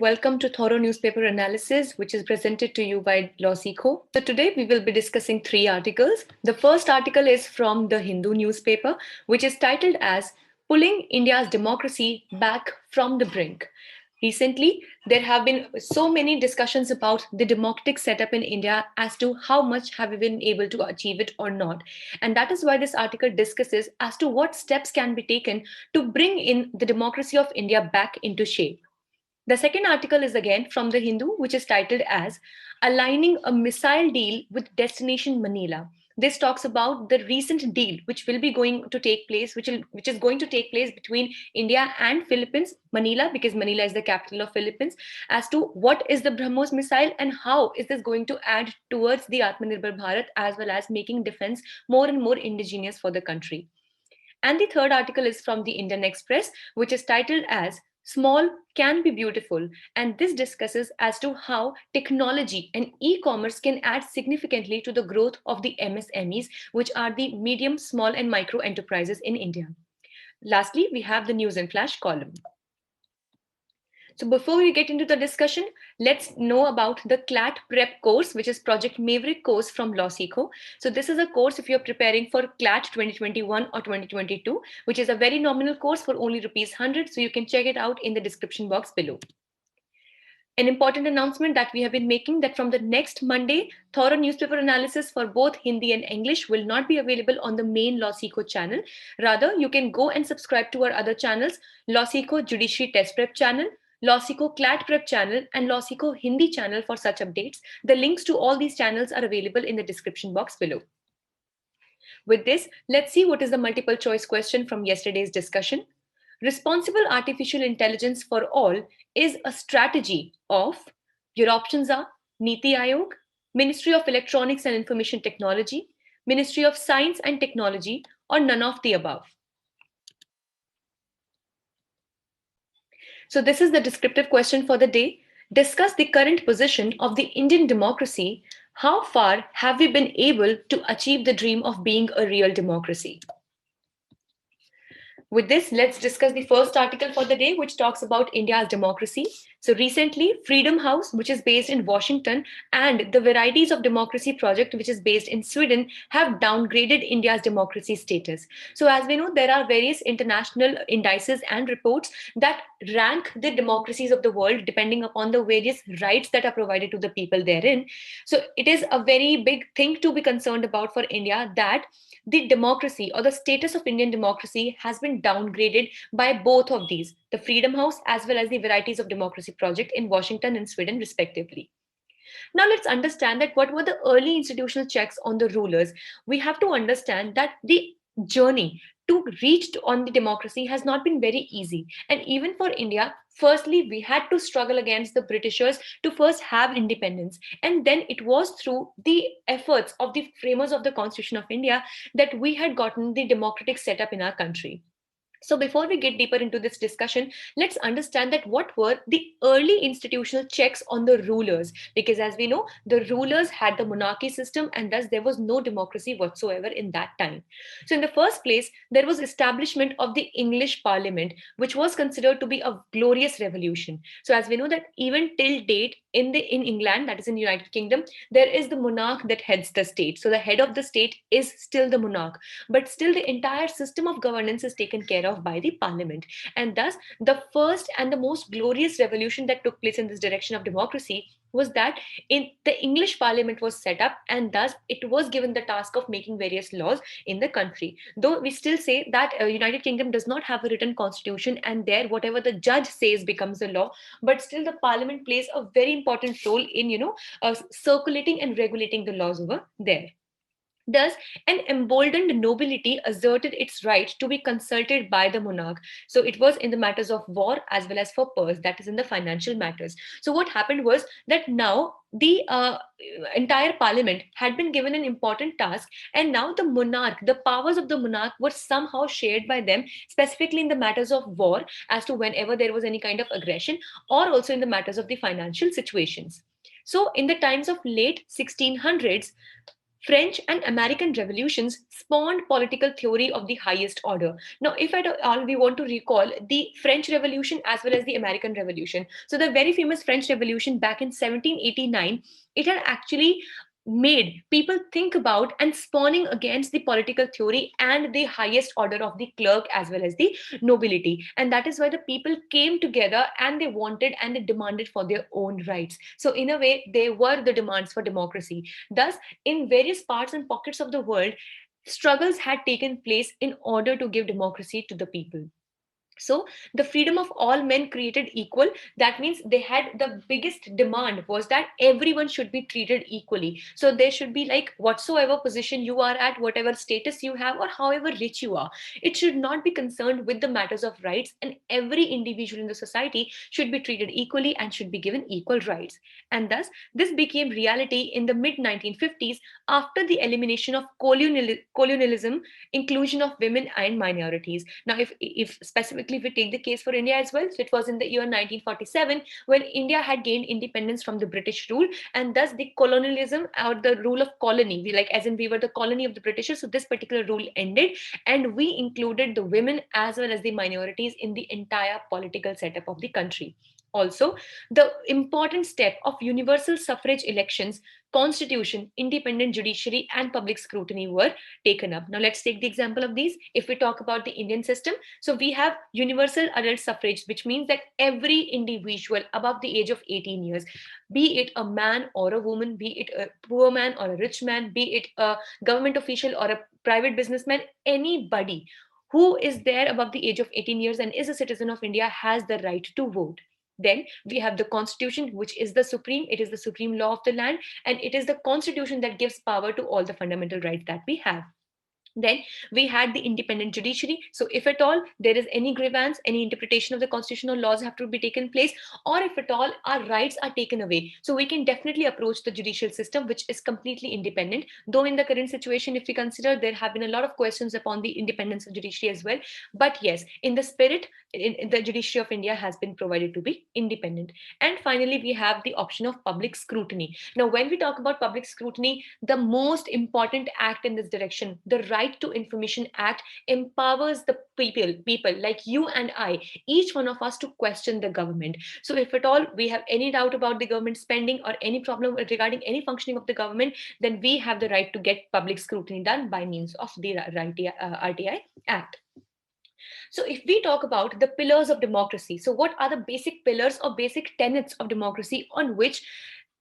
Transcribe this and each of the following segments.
welcome to Thorough Newspaper Analysis, which is presented to you by LawSikho. So today we will be discussing three articles. The first article is from the Hindu newspaper, which is titled as Pulling India's Democracy Back from the Brink. Recently, there have been so many discussions about the democratic setup in India as to how much have we been able to achieve it or not. And that is why this article discusses as to what steps can be taken to bring in the democracy of India back into shape. The second article is again from the Hindu, which is titled as Aligning a Missile Deal with Destination Manila. This talks about the recent deal which will be going to take place, which is going to take place between India and Philippines, Manila, because Manila is the capital of Philippines, as to what is the BrahMos missile and how is this going to add towards the Atmanirbhar Bharat as well as making defense more and more indigenous for the country. And the third article is from the Indian Express, which is titled as Small Can Be Beautiful. And this discusses as to how technology and e-commerce can add significantly to the growth of the MSMEs, which are the medium, small and micro enterprises in India. Lastly, we have the News and Flash column. So before we get into the discussion, let's know about the CLAT Prep course, which is Project Maverick course from LawSikho. So this is a course if you're preparing for CLAT 2021 or 2022, which is a very nominal course for only ₹100. So you can check it out in the description box below. An important announcement that we have been making that from the next Monday, thorough newspaper analysis for both Hindi and English will not be available on the main LawSikho channel. Rather, you can go and subscribe to our other channels, LawSikho Judiciary Test Prep channel, LawSikho CLAT Prep channel and LawSikho Hindi channel for such updates. The links to all these channels are available in the description box below. With this, let's see what is the multiple choice question from yesterday's discussion. Responsible artificial intelligence for all is a strategy of, your options are Niti Aayog, Ministry of Electronics and Information Technology, Ministry of Science and Technology, or none of the above. So this is the descriptive question for the day. Discuss the current position of the Indian democracy. How far have we been able to achieve the dream of being a real democracy? With this, let's discuss the first article for the day, which talks about India's democracy. So recently, Freedom House, which is based in Washington, and the Varieties of Democracy Project, which is based in Sweden, have downgraded India's democracy status. So as we know, there are various international indices and reports that rank the democracies of the world depending upon the various rights that are provided to the people therein. So it is a very big thing to be concerned about for India that the democracy or the status of Indian democracy has been downgraded by both of these, the Freedom House as well as the Varieties of Democracy Project in Washington and Sweden, respectively. Now let's understand that what were the early institutional checks on the rulers. We have to understand that the journey to reach on the democracy has not been very easy. And even for India, firstly, we had to struggle against the Britishers to first have independence. And then it was through the efforts of the framers of the Constitution of India that we had gotten the democratic setup in our country. So before we get deeper into this discussion, let's understand that what were the early institutional checks on the rulers, because as we know, the rulers had the monarchy system and thus there was no democracy whatsoever in that time. So in the first place, there was establishment of the English Parliament, which was considered to be a glorious revolution. So as we know that even till date in England, that is in the United Kingdom, there is the monarch that heads the state. So the head of the state is still the monarch, but still the entire system of governance is taken care of by the parliament. And thus, the first and the most glorious revolution that took place in this direction of democracy was that in the English Parliament was set up, and thus it was given the task of making various laws in the country. Though we still say that United Kingdom does not have a written constitution, and there whatever the judge says becomes a law, but still the Parliament plays a very important role in circulating and regulating the laws over there. Thus, an emboldened nobility asserted its right to be consulted by the monarch. So it was in the matters of war as well as for purse, that is in the financial matters. So what happened was that now the entire parliament had been given an important task, and now the monarch, the powers of the monarch were somehow shared by them, specifically in the matters of war, as to whenever there was any kind of aggression, or also in the matters of the financial situations. So in the times of late 1600s, French and American revolutions spawned political theory of the highest order. Now, if at all we want to recall the French Revolution as well as the American Revolution, so the very famous French Revolution back in 1789, it had actually made people think about and spawning against the political theory and the highest order of the clerk as well as the nobility. And that is why the people came together and they wanted and they demanded for their own rights. So in a way, they were the demands for democracy. Thus, in various parts and pockets of the world, struggles had taken place in order to give democracy to the people. So the freedom of all men created equal, that means they had the biggest demand was that everyone should be treated equally. So there should be like whatsoever position you are at, whatever status you have, or however rich you are, it should not be concerned with the matters of rights, and every individual in the society should be treated equally and should be given equal rights. And thus this became reality in the mid 1950s after the elimination of colonialism, inclusion of women and minorities. Now, if specifically if we take the case for India as well, so it was in the year 1947 when India had gained independence from the British rule, and thus the colonialism or the rule of colony, we like as in we were the colony of the Britishers. So this particular rule ended, and we included the women as well as the minorities in the entire political setup of the country. Also, the important step of universal suffrage elections, constitution, independent judiciary, and public scrutiny were taken up. Now, let's take the example of these. If we talk about the Indian system, so we have universal adult suffrage, which means that every individual above the age of 18 years, be it a man or a woman, be it a poor man or a rich man, be it a government official or a private businessman, anybody who is there above the age of 18 years and is a citizen of India has the right to vote. Then we have the constitution, which is the supreme, it is the supreme law of the land, and it is the constitution that gives power to all the fundamental rights that we have. Then we had the independent judiciary. So if at all there is any grievance, any interpretation of the constitutional laws have to be taken place, or if at all our rights are taken away, so we can definitely approach the judicial system, which is completely independent. Though in the current situation, if we consider, there have been a lot of questions upon the independence of judiciary as well. But yes, in the spirit, in the judiciary of India has been provided to be independent. And finally, we have the option of public scrutiny. Now, when we talk about public scrutiny, the most important act in this direction, the Right to Information Act, empowers the people like you and I, each one of us, to question the government. So if at all we have any doubt about the government spending or any problem regarding any functioning of the government, then we have the right to get public scrutiny done by means of the RTI Act. So, if we talk about the pillars of democracy, so what are the basic pillars or basic tenets of democracy on which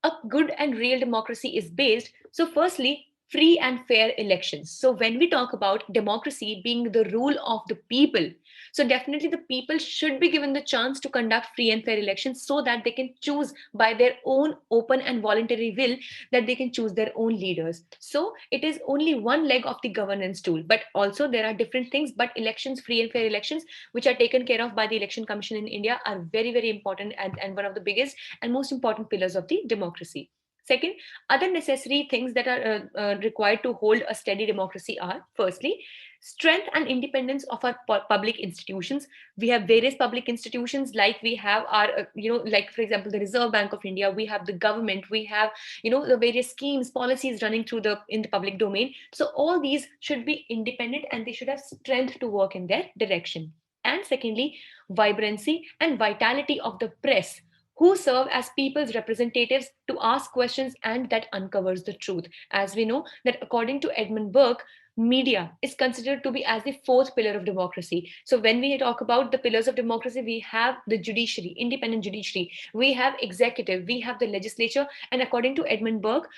a good and real democracy is based? So, firstly, free and fair elections. So, when we talk about democracy being the rule of the people, so definitely the people should be given the chance to conduct free and fair elections so that they can choose by their own open and voluntary will, that they can choose their own leaders. So it is only one leg of the governance tool, but also there are different things. But elections, free and fair elections, which are taken care of by the Election Commission in India, are very, very important, and one of the biggest and most important pillars of the democracy. Second, other necessary things that are required to hold a steady democracy are, firstly, strength and independence of our public institutions. We have various public institutions, like we have our like for example the Reserve Bank of India, we have the government, we have the various schemes, policies running through the in the public domain. So all these should be independent and they should have strength to work in their direction. And secondly, vibrancy and vitality of the press, who serve as people's representatives to ask questions and that uncovers the truth. As we know that according to Edmund Burke, media is considered to be as the fourth pillar of democracy. So when we talk about the pillars of democracy, we have the judiciary, independent judiciary, we have executive, we have the legislature, and according to Edmund Burke,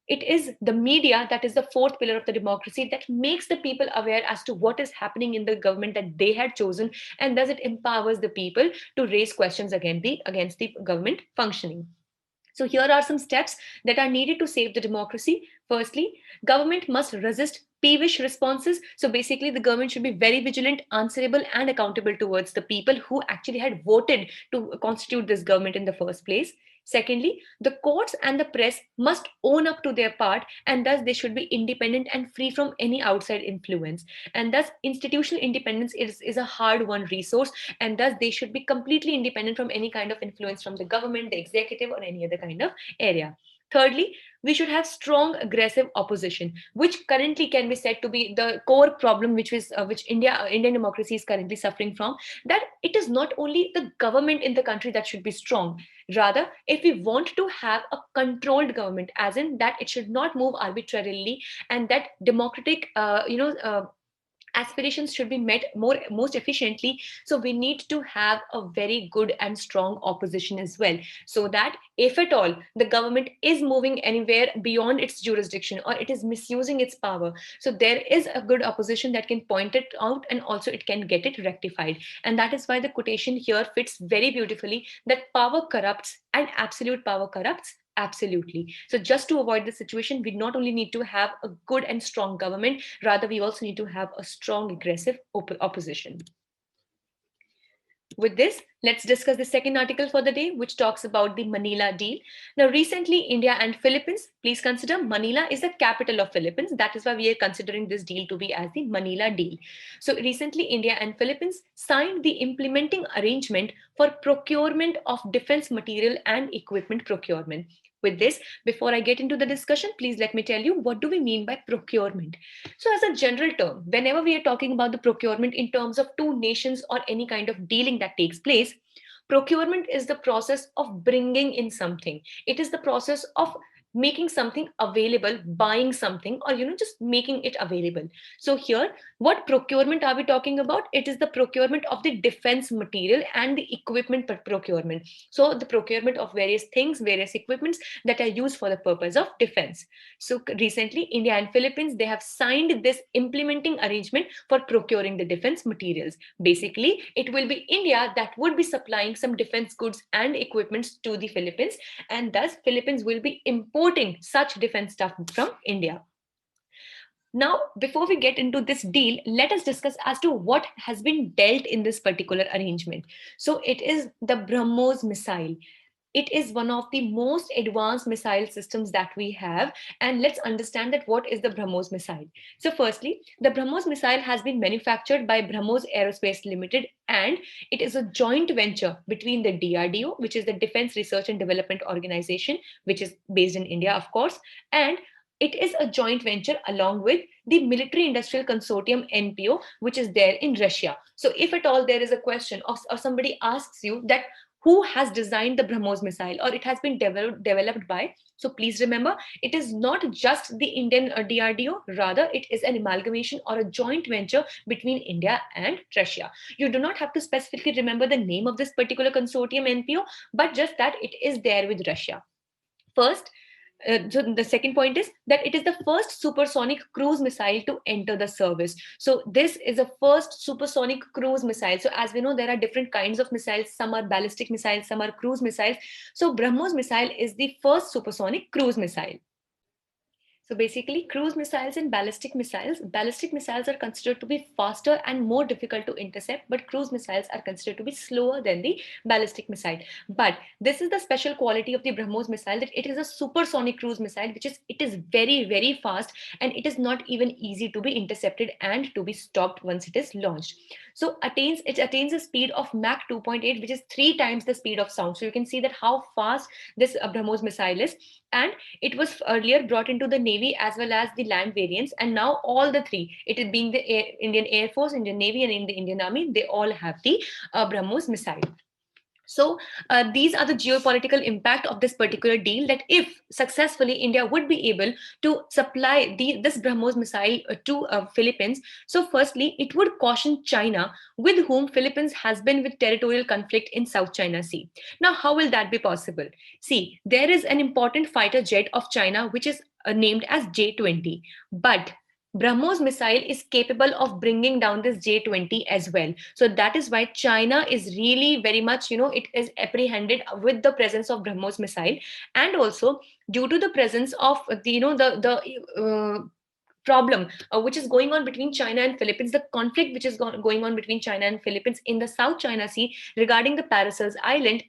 it is the media that is the fourth pillar of the democracy, that makes the people aware as to what is happening in the government that they had chosen, and thus it empowers the people to raise questions against the government functioning. So here are some steps that are needed to save the democracy. Firstly, government must resist peevish responses. So basically, the government should be very vigilant, answerable, and accountable towards the people who actually had voted to constitute this government in the first place. Secondly, the courts and the press must own up to their part, and thus they should be independent and free from any outside influence. And thus, institutional independence is a hard won resource, and thus they should be completely independent from any kind of influence from the government, the executive, or any other kind of area. Thirdly, we should have strong aggressive opposition, which currently can be said to be the core problem which Indian democracy is currently suffering from. That it is not only the government in the country that should be strong. Rather, if we want to have a controlled government, as in that it should not move arbitrarily, and that democratic aspirations should be met most efficiently, so we need to have a very good and strong opposition as well, so that if at all the government is moving anywhere beyond its jurisdiction or it is misusing its power, so there is a good opposition that can point it out and also it can get it rectified. And that is why the quotation here fits very beautifully, that power corrupts and absolute power corrupts absolutely. So just to avoid the situation, we not only need to have a good and strong government, rather we also need to have a strong aggressive opposition. With this, let's discuss the second article for the day, which talks about the Manila deal. Now, recently, India and Philippines, please consider Manila is the capital of Philippines. That is why we are considering this deal to be as the Manila deal. So recently, India and Philippines signed the implementing arrangement for procurement of defense material and equipment procurement. With this, before I get into the discussion, please let me tell you what do we mean by procurement. So as a general term, whenever we are talking about the procurement in terms of two nations or any kind of dealing that takes place, procurement is the process of bringing in something. It is the process of making something available, buying something, or just making it available. So here, what procurement are we talking about? It is the procurement of the defense material and the equipment procurement. So the procurement of various things, various equipments that are used for the purpose of defense. So recently, India and Philippines, they have signed this implementing arrangement for procuring the defense materials. Basically, it will be India that would be supplying some defense goods and equipments to the Philippines, and thus Philippines will be importing such defense stuff from India. Now, before we get into this deal, let us discuss as to what has been dealt in this particular arrangement. So it is the BrahMos missile. It is one of the most advanced missile systems that we have. And let's understand that what is the BrahMos missile. So firstly, the BrahMos missile has been manufactured by BrahMos Aerospace Limited, and it is a joint venture between the DRDO, which is the Defense Research and Development Organization, which is based in India, of course, and it is a joint venture along with the Military Industrial Consortium NPO, which is there in Russia. So if at all there is a question or somebody asks you that who has designed the BrahMos missile or it has been developed by, so please remember, it is not just the Indian DRDO, rather it is an amalgamation or a joint venture between India and Russia. You do not have to specifically remember the name of this particular consortium NPO, but just that it is there with Russia. First, so the second point is that it is the first supersonic cruise missile to enter the service. So this is a first supersonic cruise missile. So as we know, there are different kinds of missiles. Some are ballistic missiles, some are cruise missiles. So BrahMos missile is the first supersonic cruise missile. So basically, cruise missiles and ballistic missiles are considered to be faster and more difficult to intercept, but cruise missiles are considered to be slower than the ballistic missile. But this is the special quality of the BrahMos missile, that it is a supersonic cruise missile, it is very, very fast, and it is not even easy to be intercepted and to be stopped once it is launched. So it attains a speed of Mach 2.8, which is 3 times the speed of sound. So you can see that how fast this BrahMos missile is. And it was earlier brought into the Navy as well as the land variants, and now all the three, it is being the Indian Air Force, Indian Navy, and in the Indian Army, they all have the BrahMos missile. So these are the geopolitical impact of this particular deal, that if successfully India would be able to supply this BrahMos missile to Philippines. So firstly, it would caution China, with whom Philippines has been with territorial conflict in South China Sea. Now, how will that be possible? See, there is an important fighter jet of China, which is named as J-20, but BrahMos missile is capable of bringing down this J-20 as well. So that is why China is really very much, it is apprehended with the presence of BrahMos missile. And also due to the presence of the problem which is going on between China and Philippines, the conflict which is going on between China and Philippines in the South China Sea regarding the Paracels Island.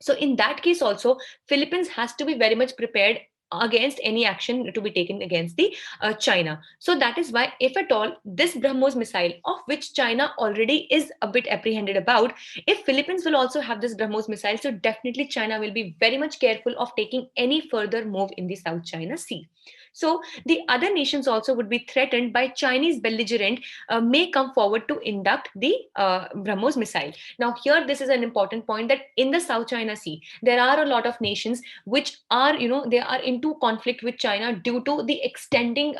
So in that case also, Philippines has to be very much prepared against any action to be taken against the China. So that is why, if at all, this BrahMos missile, of which China already is a bit apprehended about, if Philippines will also have this BrahMos missile, so definitely China will be very much careful of taking any further move in the South China Sea. So the other nations also would be threatened by Chinese belligerent may come forward to induct the BrahMos missile. Now here, this is an important point, that in the South China Sea, there are a lot of nations which are, they are into conflict with China due to the extending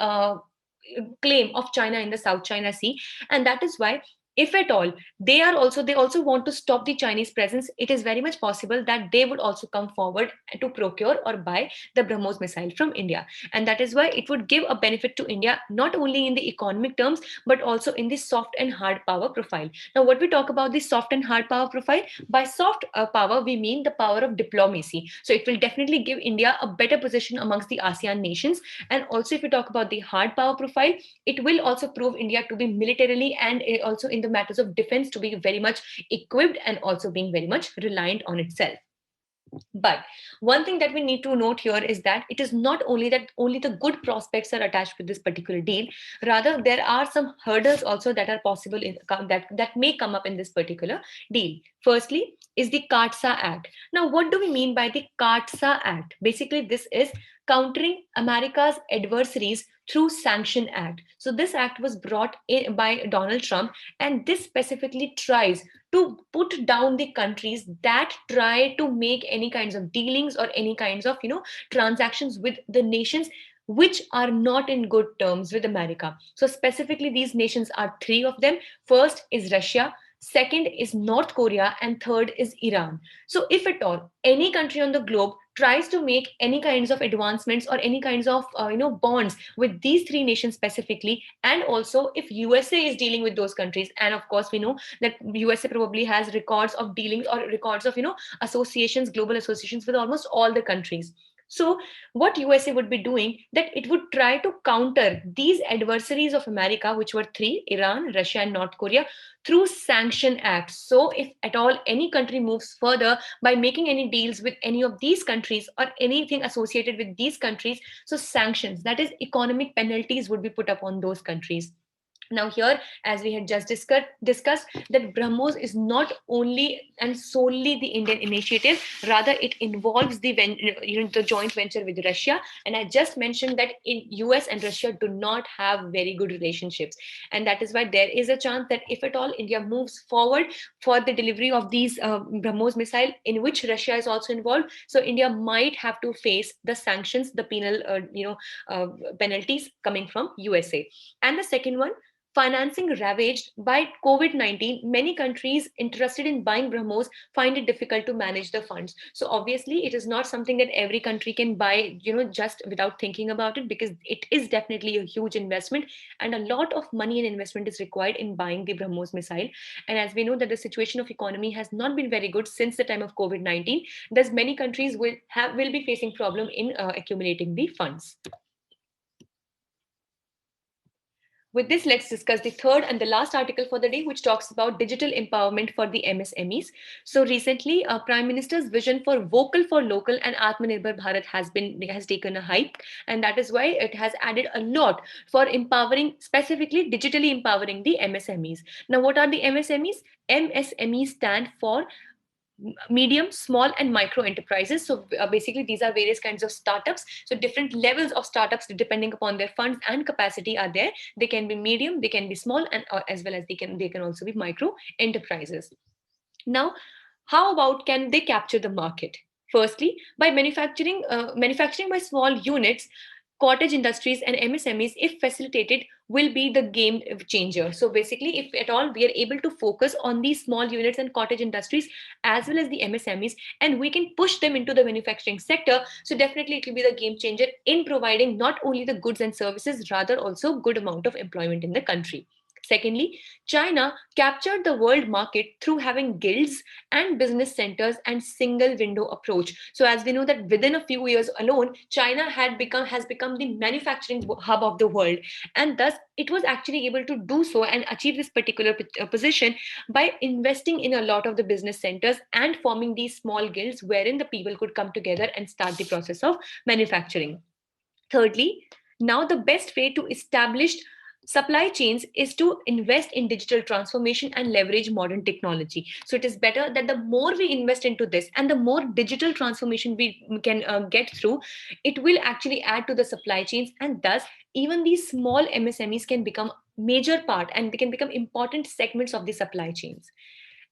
claim of China in the South China Sea. And that is why, if at all, they also want to stop the Chinese presence, it is very much possible that they would also come forward to procure or buy the BrahMos missile from India. And that is why it would give a benefit to India, not only in the economic terms, but also in the soft and hard power profile. Now, what we talk about the soft and hard power profile, by soft power, we mean the power of diplomacy. So it will definitely give India a better position amongst the ASEAN nations. And also, if we talk about the hard power profile, it will also prove India to be militarily and also in the matters of defense to be very much equipped, and also being very much reliant on itself. But one thing that we need to note here is that it is not only that only the good prospects are attached with this particular deal. Rather, there are some hurdles also that are possible that may come up in this particular deal. Firstly is the CAATSA Act. Now, what do we mean by the CAATSA Act? Basically, this is Countering America's Adversaries Through Sanction Act. So this act was brought in by Donald Trump, and this specifically tries to put down the countries that try to make any kinds of dealings or any kinds of transactions with the nations which are not in good terms with America. So specifically, these nations are three of them. First is Russia, second is North Korea, and third is Iran. So if at all any country on the globe tries to make any kinds of advancements or any kinds of bonds with these three nations specifically, and also if USA is dealing with those countries, and of course we know that USA probably has records of dealings or records of associations, global associations with almost all the countries. So what USA would be doing, that it would try to counter these adversaries of America, which were three: Iran, Russia, and North Korea, through sanction acts. So if at all any country moves further by making any deals with any of these countries or anything associated with these countries, so sanctions, that is economic penalties, would be put upon those countries. Now here, as we had just discussed, that BrahMos is not only and solely the Indian initiative, rather it involves the joint venture with Russia. And I just mentioned that in US and Russia do not have very good relationships, and that is why there is a chance that if at all India moves forward for the delivery of these BrahMos missile, in which Russia is also involved, so India might have to face the sanctions, the penal penalties coming from USA. And the second one, financing ravaged by COVID-19, many countries interested in buying BrahMos find it difficult to manage the funds. So obviously, it is not something that every country can buy, just without thinking about it, because it is definitely a huge investment, and a lot of money and investment is required in buying the BrahMos missile. And as we know that the situation of economy has not been very good since the time of COVID-19, thus many countries will be facing problem in accumulating the funds. With this, let's discuss the third and the last article for the day, which talks about digital empowerment for the MSMEs. So recently, Prime Minister's vision for vocal for local and Atmanirbhar Bharat has taken a hype, and that is why it has added a lot for empowering, specifically digitally empowering the MSMEs. Now, what are the MSMEs? MSMEs stand for medium, small, and micro enterprises. So basically, these are various kinds of startups. So different levels of startups, depending upon their funds and capacity, are there. They can be medium, they can be small, and as well as they can also be micro enterprises. Now, how about can they capture the market? Firstly, by manufacturing by small units, cottage industries and MSMEs, if facilitated, will be the game changer. So basically, if at all we are able to focus on these small units and cottage industries as well as the MSMEs, and we can push them into the manufacturing sector, so definitely it will be the game changer in providing not only the goods and services, rather also good amount of employment in the country. Secondly, China captured the world market through having guilds and business centers and single window approach. So as we know that within a few years alone, China has become the manufacturing hub of the world, and thus it was actually able to do so and achieve this particular position by investing in a lot of the business centers and forming these small guilds wherein the people could come together and start the process of manufacturing. Thirdly, now the best way to establish supply chains is to invest in digital transformation and leverage modern technology. So it is better that the more we invest into this and the more digital transformation we can get through, it will actually add to the supply chains, and thus even these small MSMEs can become major part and they can become important segments of the supply chains.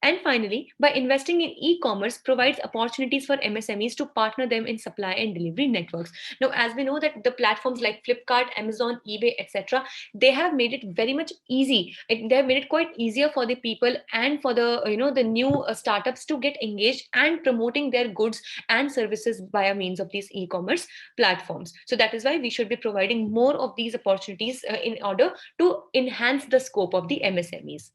And finally, by investing in e-commerce provides opportunities for MSMEs to partner them in supply and delivery networks. Now, as we know that the platforms like Flipkart, Amazon, eBay, etc., they have made it very much easy. They have made it quite easier for the people and for the the new startups to get engaged and promoting their goods and services via means of these e-commerce platforms. So that is why we should be providing more of these opportunities in order to enhance the scope of the MSMEs.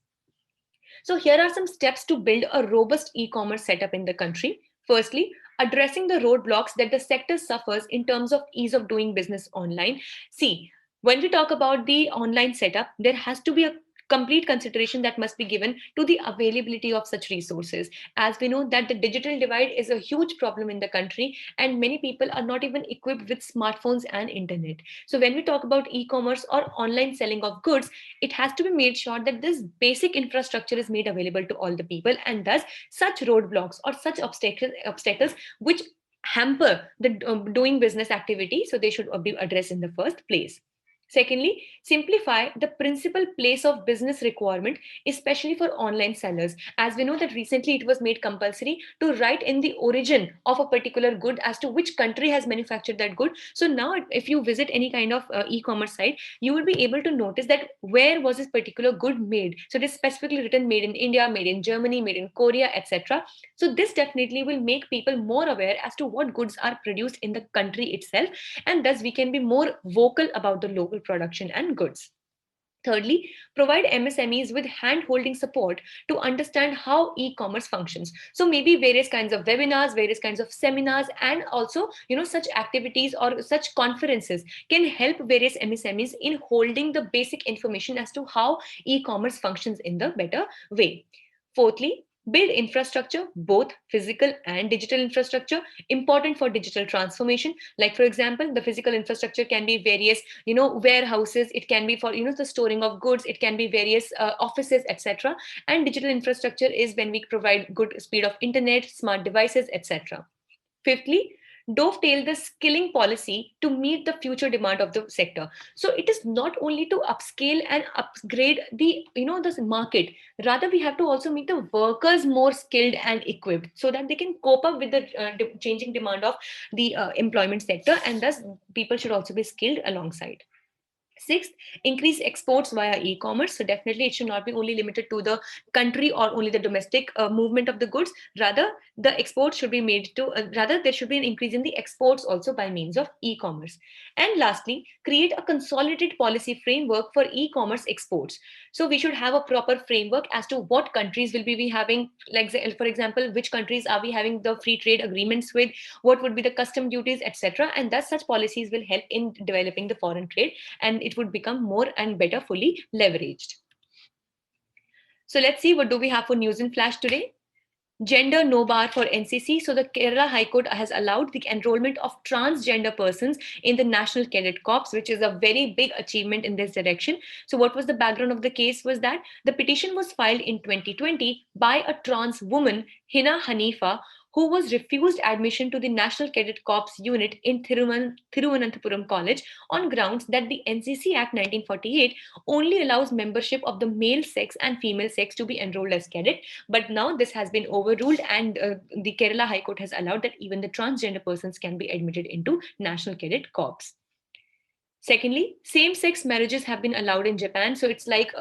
So, here are some steps to build a robust e commerce setup in the country. Firstly, addressing the roadblocks that the sector suffers in terms of ease of doing business online. See, when we talk about the online setup, there has to be a complete consideration that must be given to the availability of such resources, as we know that the digital divide is a huge problem in the country and many people are not even equipped with smartphones and internet. So when we talk about e-commerce or online selling of goods, it has to be made sure that this basic infrastructure is made available to all the people, and thus such roadblocks or such obstacles which hamper the doing business activity, so they should be addressed in the first place. Secondly, simplify the principal place of business requirement, especially for online sellers. As we know that recently it was made compulsory to write in the origin of a particular good as to which country has manufactured that good. So now, if you visit any kind of e-commerce site, you will be able to notice that where was this particular good made. So it is specifically written made in India, made in Germany, made in Korea, etc. So this definitely will make people more aware as to what goods are produced in the country itself, and thus we can be more vocal about the local production and goods. Thirdly, provide MSMEs with hand-holding support to understand how e-commerce functions. So maybe various kinds of webinars, various kinds of seminars, and also such activities or such conferences can help various MSMEs in holding the basic information as to how e-commerce functions in the better way. Fourthly, build infrastructure, both physical and digital infrastructure, important for digital transformation. Like for example, the physical infrastructure can be various warehouses, it can be for the storing of goods, it can be various offices, etc. And digital infrastructure is when we provide good speed of internet, smart devices, etc. Fifthly, dovetail the skilling policy to meet the future demand of the sector. So it is not only to upscale and upgrade the this market, rather we have to also make the workers more skilled and equipped so that they can cope up with the changing demand of the employment sector, and thus people should also be skilled alongside. Sixth, increase exports via e-commerce. So definitely it should not be only limited to the country or only the domestic movement of the goods. Rather, the exports should be made to, rather there should be an increase in the exports also by means of e-commerce. And lastly, create a consolidated policy framework for e-commerce exports. So we should have a proper framework as to what countries will we be having, like for example, which countries are we having the free trade agreements with, what would be the custom duties, etc. And thus such policies will help in developing the foreign trade, and it would become more and better fully leveraged. So let's see, what do we have for news in flash today? Gender no bar for NCC. So the Kerala High Court has allowed the enrollment of transgender persons in the National Cadet Corps, which is a very big achievement in this direction. So what was the background of the case was that the petition was filed in 2020 by a trans woman, Hina Hanifa, who was refused admission to the National Cadet Corps unit in Thiruvananthapuram College on grounds that the NCC Act 1948 only allows membership of the male sex and female sex to be enrolled as cadet. But now this has been overruled, and the Kerala High Court has allowed that even the transgender persons can be admitted into National Cadet Corps. Secondly, same-sex marriages have been allowed in Japan. So it's like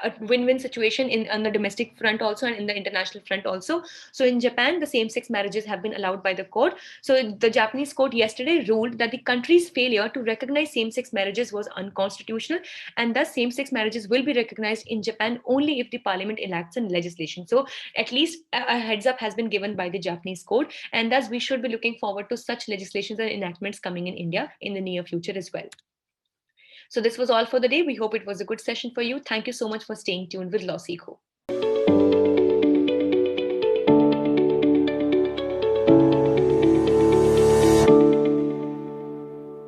a win-win situation on the domestic front also and in the international front also. So in Japan, the same-sex marriages have been allowed by the court. So the Japanese court yesterday ruled that the country's failure to recognize same-sex marriages was unconstitutional, and thus same-sex marriages will be recognized in Japan only if the parliament enacts a legislation. So at least a heads up has been given by the Japanese court, and thus we should be looking forward to such legislations and enactments coming in India in the near future as well. So this was all for the day. We hope it was a good session for you. Thank you so much for staying tuned with Law Seekho.